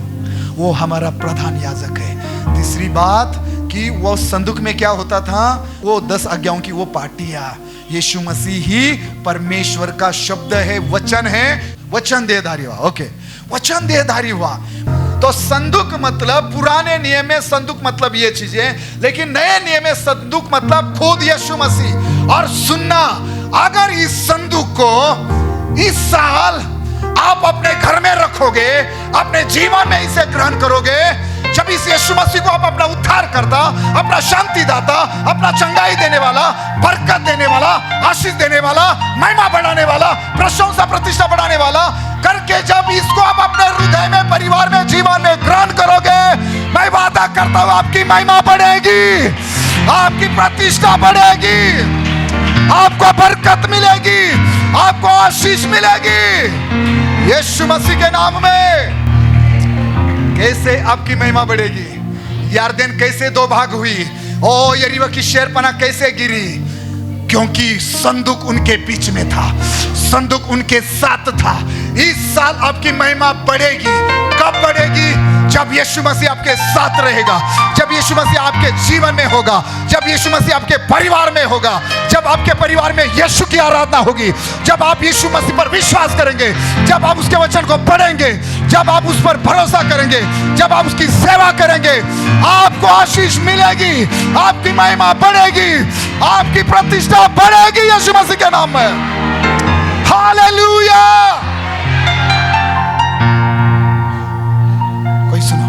वो हमारा प्रधान याजक है। तीसरी बात कि वो संदूक में क्या होता था? वो 10 आज्ञाओं की वो पाटियां। यीशु मसीह ही परमेश्वर का शब्द है, वचन है, वचन देहधारी हुआ। ओके, वचन देहधारी हुआ। तो संदूक मतलब, पुराने नियम में संदूक मतलब ये चीजें, लेकिन नए नियम में संदूक मतलब खुद यीशु मसीह। और सुनना, अगर इस संदूक को इस साल आप अपने घर में रखोगे, अपने जीवन में इसे ग्रहण करोगे, जब इस यीशु मसीह को आप अपना उद्धार करता, अपना शांति दाता, अपना चंगाई देने वाला, बरकत देने वाला, आशीष देने वाला, महिमा बढ़ाने वाला, प्रशंसा प्रतिष्ठा बढ़ाने वाला करके जब इसको आप अपने हृदय में, परिवार में, जीवन में ग्रहण करोगे, मैं वादा करता हूं आपकी महिमा बढ़ेगी, आपकी प्रतिष्ठा बढ़ेगी, आपको बरकत मिलेगी, आपको आशीष मिलेगी। यीशु मसीह के नाम में कैसे आपकी महिमा बढ़ेगी। यारदेन कैसे 2 भाग हुई? ओ यरीहो की शहरपनाह कैसे गिरी? क्योंकि संदूक उनके बीच में था, संदूक उनके साथ था। इस साल आपकी महिमा बढ़ेगी। कब बढ़ेगी? जब यीशु मसीह आपके साथ रहेगा, जब यीशु मसीह आपके जीवन में होगा, जब यीशु मसीह आपके परिवार में होगा, जब आपके परिवार में यीशु की आराधना होगी, जब आप यीशु मसीह पर विश्वास करेंगे, जब आप उसके वचन को पढ़ेंगे, जब आप उस पर भरोसा करेंगे, जब आप उसकी सेवा करेंगे, आपको आशीष मिलेगी, आपकी महिमा बढ़ेगी, आपकी प्रतिष्ठा बढ़ेगी यीशु मसीह के नाम में। हालेलुया। कोई सुनो,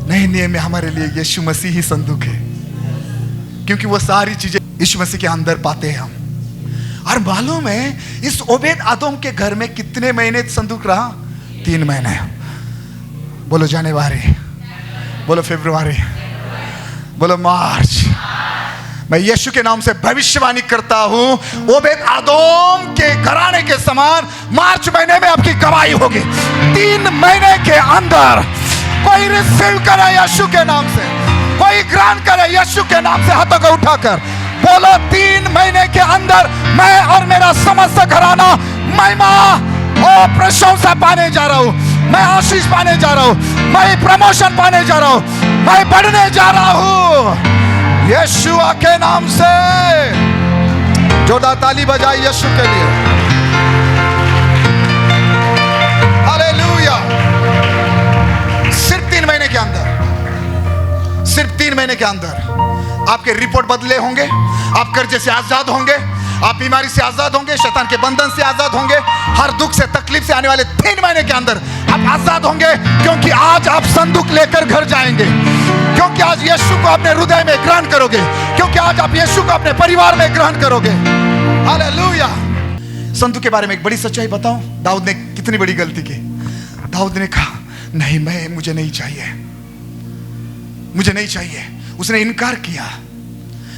नए नियम में हमारे लिए यीशु मसीह ही संदूक है, क्योंकि वो सारी चीजें यीशु मसीह के अंदर पाते हैं हम। और मालूम है इस ओबेद आदम के घर में कितने महीने संदूक रहा? 3 महीने। बोलो जनवरी, बोलो फरवरी, बोलो मार्च। मैं यीशु के नाम से भविष्यवाणी करता हूं, ओबेद आदम के घराने के समान मार्च महीने में आपकी गवाही होगी। 3 महीने के अंदर कोई रिसीव करे यीशु के नाम से, कोई ग्रहण करे यीशु के नाम से। हाथों को उठाकर बोलो, 3 महीने के अंदर मैं और मेरा समस्त घराना महिमा और प्रशंसा पाने जा रहा हूं, मैं आशीष पाने जा रहा हूं, मैं प्रमोशन पाने जा रहा हूं, मैं बढ़ने जा रहा हूं यीशु के नाम से। जोरदार ताली बजाई यीशु के लिए। हालेलुया। सिर्फ 3 महीने के अंदर, सिर्फ 3 महीने के अंदर आपके रिपोर्ट बदले होंगे, आप कर्जे से आजाद होंगे, आप बीमारी से आजाद होंगे, शैतान के बंधन से आजाद होंगे, हर दुख से तकलीफ से आने वाले 3 महीने के अंदर आप आजाद होंगे। क्योंकि आज आप संदूक लेकर घर जाएंगे, क्योंकि आज यीशु को अपने हृदय में ग्रहण करोगे, क्योंकि आज आप यीशु को अपने परिवार में ग्रहण करोगे। हालेलुया। संदूक के बारे में एक बड़ी सच्चाई बताऊं, दाऊद ने कितनी बड़ी गलती की। दाऊद ने कहा नहीं, मुझे नहीं चाहिए, मुझे नहीं चाहिए। उसने इनकार किया।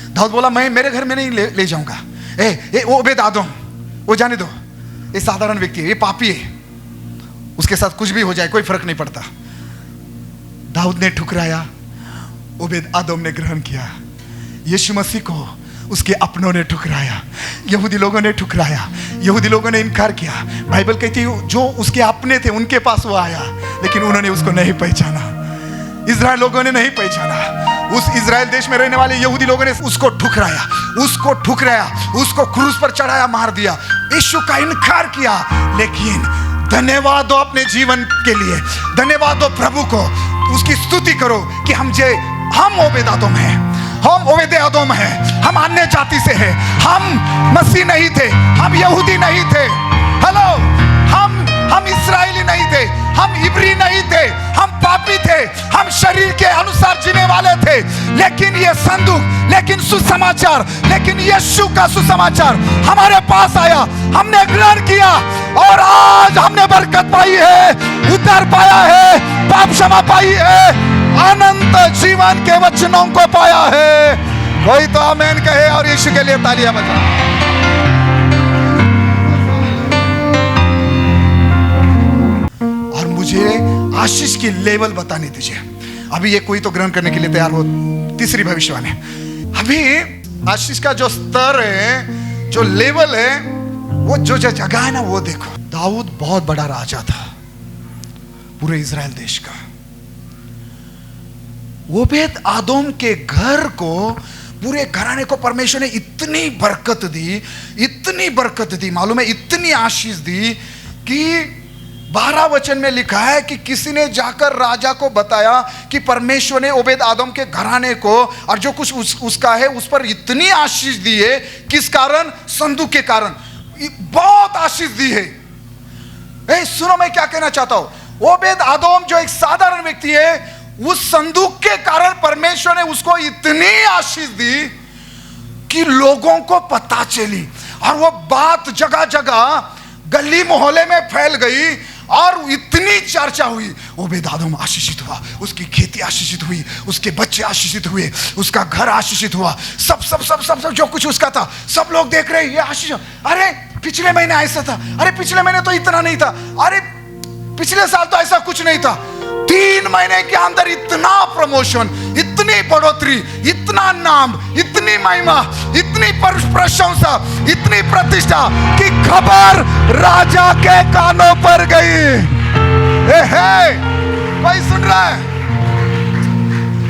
दाऊद बोला मैं मेरे घर में नहीं ले जाऊंगा। वो ओबेद आदम, वो जाने दो, ये साधारण व्यक्ति है, ये पापी है, उसके साथ कुछ भी हो जाए कोई फर्क नहीं पड़ता। दाऊद ने ठुकराया, ओबेद आदम ने ग्रहण किया। यीशु मसीह को उसके अपनों ने ठुकराया, यहूदी लोगों ने ठुकराया, यहूदी लोगों ने इनकार किया। बाइबल कहती है जो उसके अपने थे उनके पास वो आया, लेकिन उन्होंने उसको नहीं पहचाना। इजराइल लोगों ने नहीं पहचाना। उस इजराइल देश में रहने वाले यहूदी लोगों ने उसको ठुकराया, उसको ठुकराया, उसको क्रूस पर चढ़ाया, मार दिया, यीशु का इनकार किया। लेकिन धन्यवाद दो अपने जीवन के लिए, धन्यवाद दो प्रभु को, उसकी स्तुति करो कि हम ओबेद आदम हैं, हम ओबेद आदम हैं, हम अन्य जाति से हैं, हम मसीह नहीं थे, हम यहूदी नहीं थे। हेलो, हम इस्राएली नहीं थे, हम इब्री नहीं थे, हम पापी थे, हम शरीर के अनुसार जीने वाले थे। लेकिन ये संदूक, लेकिन सुसमाचार, लेकिन यीशु का सुसमाचार हमारे पास आया, हमने ग्रहण किया और आज हमने बरकत पाई है, उद्धार पाया है, पाप क्षमा पाई है, अनंत जीवन के वचनों को पाया है। कोई तो आमीन कहे और यीशु के लिए तालियां बजाए। मुझे आशीष की लेवल बताने दीजिए। अभी ये कोई तो ग्रहण करने के लिए तैयार हो। तीसरी भविष्यवाणी, अभी आशीष का जो स्तर है, जो लेवल है, वो जो जगह है ना, वो देखो। दाऊद बहुत बड़ा राजा था पूरे इजराइल देश का। ओबेद आदम के घर को, पूरे घराने को परमेश्वर ने इतनी बरकत दी, इतनी बरकत दी, मालूम है इतनी आशीष दी कि 12 वचन में लिखा है कि किसी ने जाकर राजा को बताया कि परमेश्वर ने ओबेद आदम के घराने को और जो कुछ उसका है उस पर इतनी आशीष दी है। किस कारण? संदूक के कारण बहुत आशीष दी है। सुनो, मैं क्या कहना चाहता हूं। ओबेद आदम जो एक साधारण व्यक्ति है, उस संदूक के कारण परमेश्वर ने उसको इतनी आशीष दी कि लोगों को पता चली और वो बात जगह जगह गली मोहल्ले में फैल गई और इतनी चर्चा हुई। ओबेद आदम आशीषित हुआ, उसकी खेती आशीषित हुई, उसके बच्चे आशीषित हुए, उसका घर आशीषित हुआ, सब सब सब सब सब जो कुछ उसका था, सब लोग देख रहे ये आशीष। अरे पिछले महीने ऐसा था, अरे पिछले महीने तो इतना नहीं था, अरे पिछले साल तो ऐसा कुछ नहीं था। 3 महीने के अंदर इतना प्रमोशन, इतनी बढ़ोतरी, इतना नाम, इतनी महिमा, इतनी प्रशंसा, इतनी प्रतिष्ठा कि खबर राजा के कानों पर गई। कोई सुन रहा है?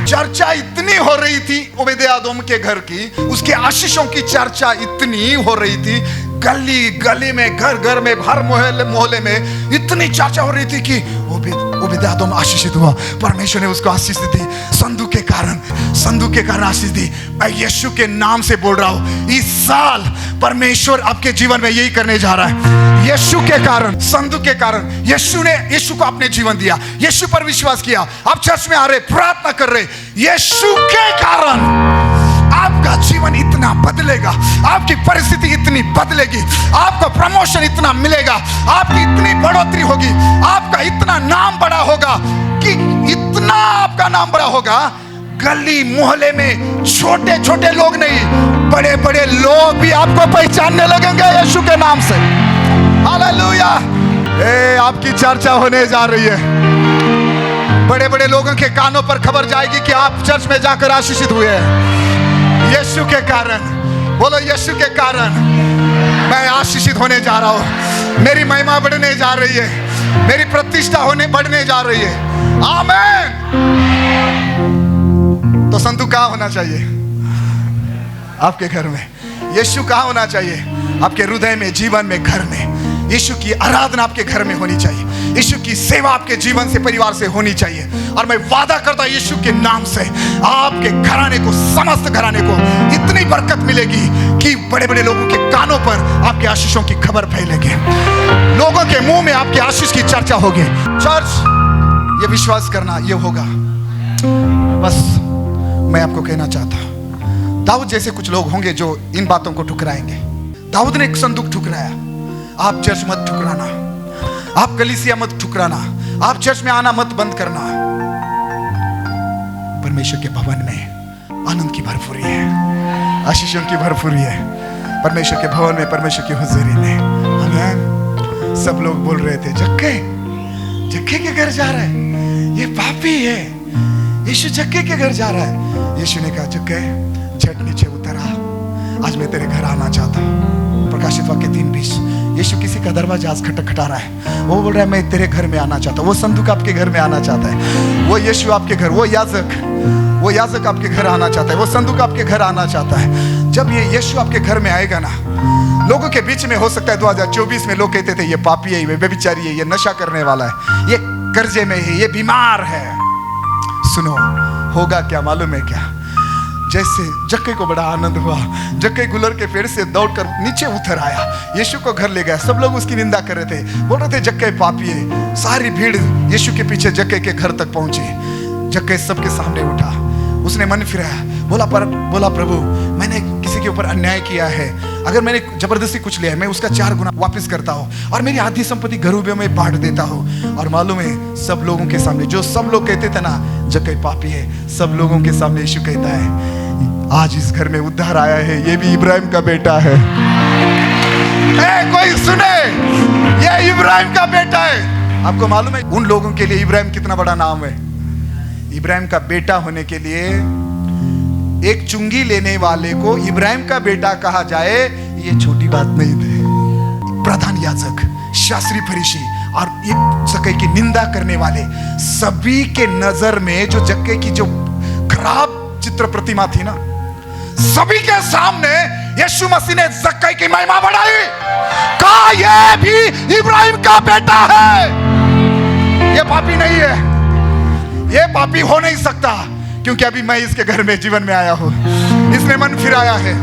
चर्चा इतनी हो रही थी ओबेदेदोम के घर की, उसके आशीषों की चर्चा इतनी हो रही थी, गली गली में, घर घर में, हर मोहल्ले में इतनी चर्चा हो रही थी कि ओबेदेदोम आशीषित हुआ, परमेश्वर ने उसको आशीष दी, संदूक के कारण आशीष दी। मैं यीशु के नाम से बोल रहा हूं, इस साल परमेश्वर आपके जीवन में यही करने जा रहा है। यीशु के कारण, संदूक के कारण, यीशु को आपने जीवन दिया, यीशु पर विश्वास किया, आप चर्च में आ रहे, प्रार्थना कर रहे, यीशु के कारण आपका जीवन इतना बदलेगा, आपकी परिस्थिति इतनी बदलेगी, आपको प्रमोशन इतना मिलेगा, आपकी इतनी बढ़ोतरी होगी, आपका इतना नाम बड़ा होगा कि इतना आपका नाम बड़ा होगा, गली मोहल्ले में छोटे छोटे लोग नहीं, बड़े बड़े लोग भी आपको पहचानने लगेंगे यीशु के नाम से। हालेलुया! आपकी चर्चा होने जा रही है। बड़े बड़े लोगों के कानों पर खबर जाएगी कि आप चर्च में जाकर आशीषित हुए हैं यीशु के कारण। बोलो, यीशु के कारण मैं आशीषित होने जा रहा हूं, मेरी महिमा बढ़ने जा रही है, मेरी प्रतिष्ठा बढ़ने जा रही है। आमीन। तो संदूक कहाँ होना चाहिए? आपके घर में। यीशु कहाँ होना चाहिए? आपके हृदय में, जीवन में, घर में। यीशु की आराधना आपके घर में होनी चाहिए, यीशु की सेवा आपके जीवन से, परिवार से होनी चाहिए। और मैं वादा करता हूं यीशु के नाम से आपके घराने को, समस्त घराने को इतनी बरकत मिलेगी कि बड़े बड़े लोगों के कानों पर आपके आशीषों की खबर फैलेगी, लोगों के मुंह में आपके आशीष की चर्चा होगी। चर्च, ये विश्वास करना, ये होगा। बस मैं आपको कहना चाहता हूं, दाऊद जैसे कुछ लोग होंगे जो इन बातों को ठुकराएंगे। दाऊद ने एक संदूक ठुकराया। आप चर्च मत ठुकराना, आप कलीसिया मत ठुकराना, आप चर्च में आना मत बंद करना। परमेश्वर के भवन में आनंद की भरपूरी है, आशीषों की भरपूरी है। परमेश्वर के भवन में, परमेश्वर की हुजूरी में। आमीन। सब लोग बोल रहे थे, जक्के के घर जा रहा है, ये पापी है, यीशु जक्के के घर जा रहा है। यीशु ने कहा, जक्के झट नीचे उतर आ, आज मैं तेरे घर आना चाहता हूँ। प्रकाशित वाक्य 3:20। यीशु किसी का दरवाजा आज खटखटा रहा है, वो बोल रहा है मैं तेरे घर में आना चाहता हूँ। वो संदूक आपके घर में आना चाहता है, वो यीशु आपके घर, वो याजक आपके घर आना चाहता है, वो संदूक आपके घर आना चाहता है। जब ये यीशु आपके घर में आएगा ना, लोगों के बीच में हो सकता है 2024 में लोग कहते थे ये पापी है, ये व्यभिचारी है, ये नशा करने वाला है, ये कर्जे में है, ये बीमार है। सुनो, होगा क्या मालूम है क्या? जैसे जक्के को बड़ा आनंद हुआ, जक्के गुलर के पेड़ से दौड़कर नीचे उतर आया, यीशु को घर ले गया। सब लोग उसकी निंदा कर रहे थे, बोल रहे थे जक्के पापी है। सारी भीड़ यीशु के पीछे जक्के के घर तक पहुंची। जक्के सबके सामने उठा, उसने मन फिराया, बोला प्रभु, मैंने किसी के ऊपर अन्याय किया है, अगर मैंने जबरदस्ती कुछ लिया है, मैं उसका 4 गुना वापस करता हूँ और मेरी आधी संपत्ति गरीबों में बांट देता हूँ। और मालूम है, सब लोगों के सामने, जो सब लोग कहते थे ना जक्के पापी है, सब लोगों के सामने यीशु कहता है, आज इस घर में उद्धार आया है, ये भी इब्राहिम का बेटा है। कोई सुने, ये इब्राहिम का बेटा है। आपको मालूम है उन लोगों के लिए इब्राहिम कितना बड़ा नाम है? इब्राहिम का बेटा होने के लिए एक चुंगी लेने वाले को इब्राहिम का बेटा कहा जाए, ये छोटी बात नहीं थी। प्रधान याजक, शास्त्री, फरीसी और ये जक्के की निंदा करने वाले सभी के नजर में जो जक्के की जो खराब चित्र प्रतिमा थी ना, सभी के सामने यीशु मसीह ने जक्के की महिमा बढ़ाई, कहा ये भी इब्राहिम का बेटा है, ये पापी नहीं है, ये पापी हो नहीं सकता, क्योंकि अभी मैं इसके घर में जीवन में आया हूं, इसने मन फिराया है।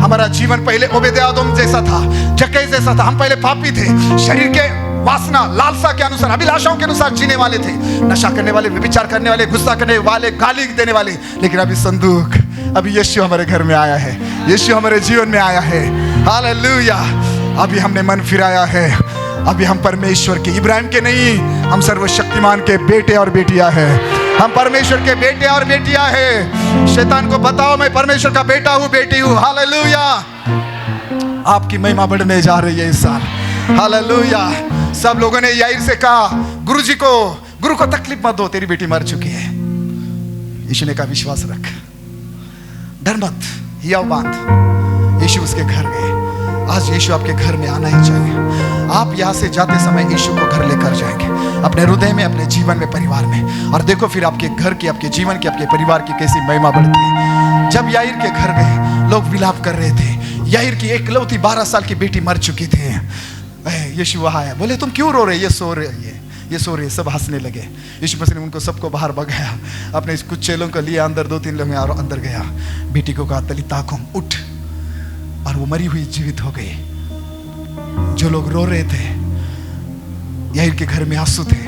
हमारा जीवन पहले ओबेदेदोम जैसा था, जक्के जैसा था। हम पहले पापी थे, शरीर के वासना, लालसा के अनुसार, अभिलाषाओं के अनुसार जीने वाले थे, नशा करने वाले, व्यभिचार करने वाले, गुस्सा करने वाले, गाली देने वाले। लेकिन अभी संदूक, अभी यीशु हमारे घर में आया है, यीशु हमारे जीवन में आया है। हालेलुया! अभी हमने मन फिराया है, अभी हम परमेश्वर के, इब्राहिम के नहीं, हम सर्वशक्तिमान के बेटे और बेटियां हैं। हम परमेश्वर के बेटे और बेटियां हैं। शैतान को बताओ मैं परमेश्वर का बेटा हूं, बेटी हूं। हालेलुया! आपकी महिमा बढ़ने जा रही है इस साल। हालेलुया! सब लोगों ने याईर से कहा, गुरुजी को गुरु को तकलीफ मत दो, तेरी बेटी मर चुकी है। यीशु ने कहा विश्वास रख, डर मत, हियाव बांध। यीशु उसके घर गए। आज यीशु आपके घर में आना ही चाहिए। आप यहाँ से जाते समय यीशु को घर लेकर जाएंगे, अपने हृदय में, अपने जीवन में, परिवार में। और देखो फिर आपके घर की, आपके जीवन की, आपके परिवार की कैसी महिमा बढ़ती है। जब याईर के घर गए, लोग विलाप कर रहे थे। याईर की एकलौती 12 साल की बेटी मर चुकी थी। यीशु वहाँ आया, बोले तुम क्यों रो रहे? ये सो रहे, ये सो रहे। सब हंसने लगे। यीशु मसीह ने उनको सबको बाहर भगाया, अपने कुछ चेलों को लिया अंदर, 2-3 लोग और अंदर गया। बेटी को कहा तलीता कुम, उठ। और वो मरी हुई जीवित हो गई। जो लोग रो रहे थे, याईर के घर में आंसू थे।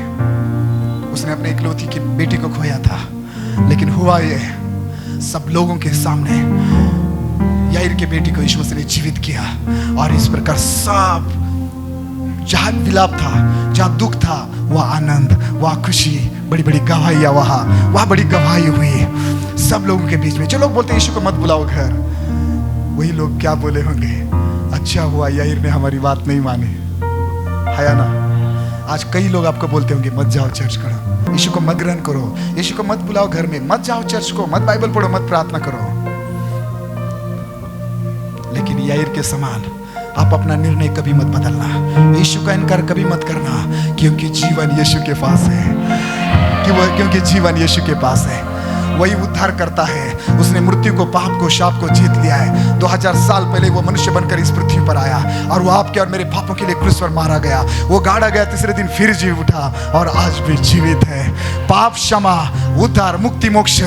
उसने अपने इकलौती की बेटी को खोया था, लेकिन हुआ ये, सब लोगों के सामने याईर के बेटी को यीशु मसीह ने जीवित किया। और इस प्रकार सब, जहां विलाप था, जहां दुख था, वह आनंद, वह खुशी, बड़ी बड़ी गवाहियां, वहां बड़ी गवाही हुई सब लोगों के बीच में। जो लोग बोलते यीशु को मत बुलाओ घर, वही लोग क्या बोले होंगे? अच्छा हुआ याईर ने हमारी बात नहीं मानी, है ना? आज कई लोग आपको बोलते होंगे मत जाओ चर्च करो, यीशु को मत ग्रहण करो, यीशु को मत बुलाओ घर में, मत जाओ चर्च को, मत बाइबल पढ़ो, मत प्रार्थना करो। लेकिन याईर के समान आप अपना निर्णय कभी मत बदलना, यीशु का इनकार कभी मत करना, क्योंकि जीवन यीशु के पास है। क्योंकि जीवन यीशु के पास है। वही उद्धार करता है। उसने मृत्यु को, पाप को, शाप को जीत लिया है। 2000 साल पहले वो मनुष्य बनकर इस पृथ्वी पर आया और वो आपके और मेरे पापों के लिए क्रूस पर मारा गया। वो गाड़ा गया, तीसरे दिन फिर जी उठा और आज भी जीवित है। पाप क्षमा, उद्धार, मुक्ति, मोक्ष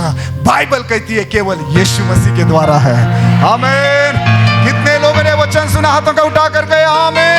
बाइबल कहती है केवल यीशु मसीह के द्वारा है। आमीन। कितने लोगों ने वचन सुना? हाथों का उठा कर गए आमीन।